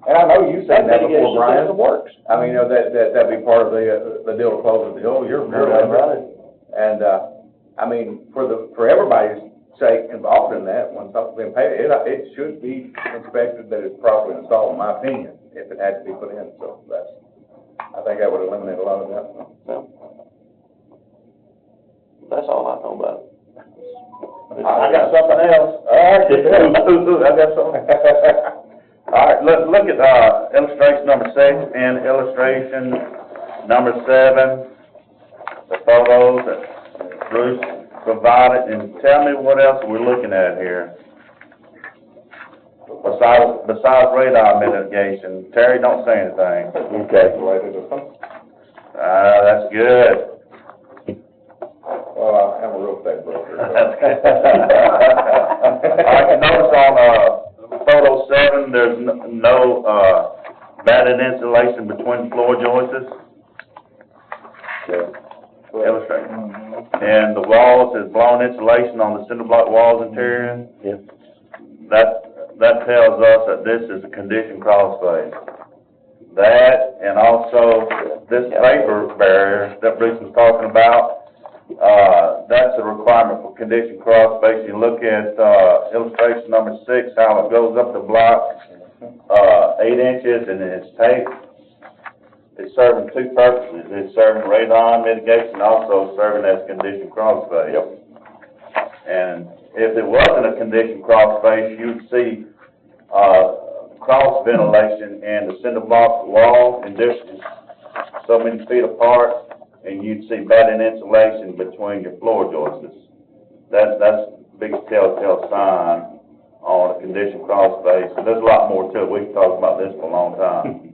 And I know you said that before, Brian. System works. I mean, that'd be part of the deal to close the deal. You're right. And, I mean, for everybody's sake involved in that, when something's been paid, it should be inspected that it's properly installed, in my opinion, if it had to be put in. So I think that would eliminate a lot of that. No. That's all I know about it. I got something else. All right, I got something. All right, look at, illustration number 6 and illustration number 7, the photos that Bruce provided, and tell me what else we're looking at here. Besides radar mitigation. Terry, don't say anything. Okay. That's good. Well, I'm a real estate broker. That's good. All right, you notice on, photo 7, there's no batted insulation between floor joists. Illustrate. And the walls is blown insulation on the cinder block walls interior. Yeah. That tells us that this is a conditioned crawl space. That, and also this vapor barrier that Bruce was talking about, that's a requirement for conditioned crawl space. You look at, illustration number 6, how it goes up the block, 8 inches, and it's taped. It's serving two purposes. It's serving radon mitigation, also serving as conditioned crawl space. Yep. And if it wasn't a conditioned crawl space, you'd see, cross ventilation and the cinder block wall in distance so many feet apart, and you'd see batting insulation between your floor joists. That's the biggest telltale sign on a conditioned crawl space. And there's a lot more to it. We can talk about this for a long time.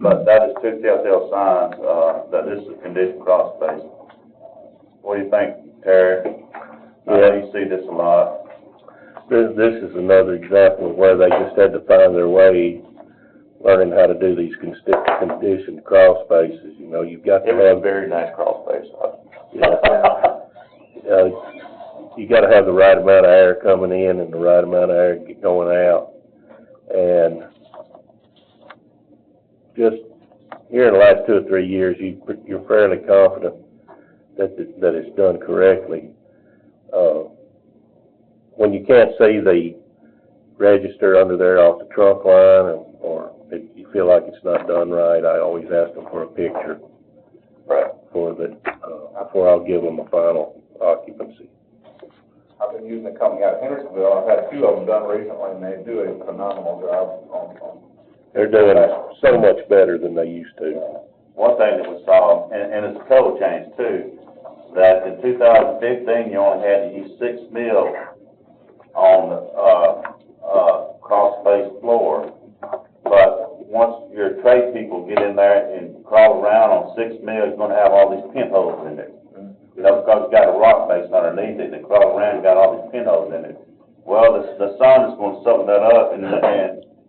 But that is 2 telltale signs that this is a conditioned crawl space. What do you think, Terry? You see this a lot. This is another example of where they just had to find their way, learning how to do these conditioned crawl spaces. You've got to It was have. a very nice crawl space. You got to have the right amount of air coming in and the right amount of air going out. And just here in the last 2 or 3 years, you're fairly confident that it's done correctly. When you can't see the register under there off the trunk line, or if you feel like it's not done right, I always ask them for a picture. Right. Before I'll give them a final occupancy. I've been using a company out of Hendersonville. I've had a few of them done recently, and they do a phenomenal job on. They're doing so much better than they used to. One thing that we saw, and it's a code change too, that in 2015, you only had to use 6 mil on the crawl space floor. But once your trade people get in there underneath it, and it crawled around and got all these pinholes in it. Well, the sun is gonna soak that up, and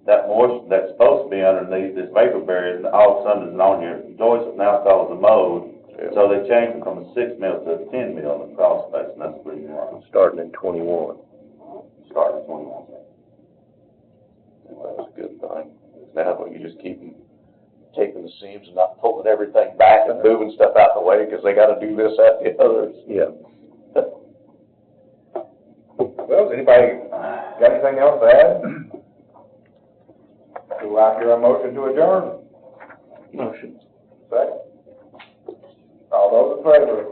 that moisture that's supposed to be underneath this vapor barrier, and all of a sudden is on your joist, now called the mold. So they changed it from a 6 mil to a 10 mil in the crawl space, and that's the reason why. Starting in 21. Started 21. That's a good thing. Now, you just keep taking the seams and not pulling everything back and moving stuff out the way, because they gotta do this, that, the others. Yeah. Well, does anybody got anything else to add? Do I hear a motion to adjourn? Motion. Second. All those in favor?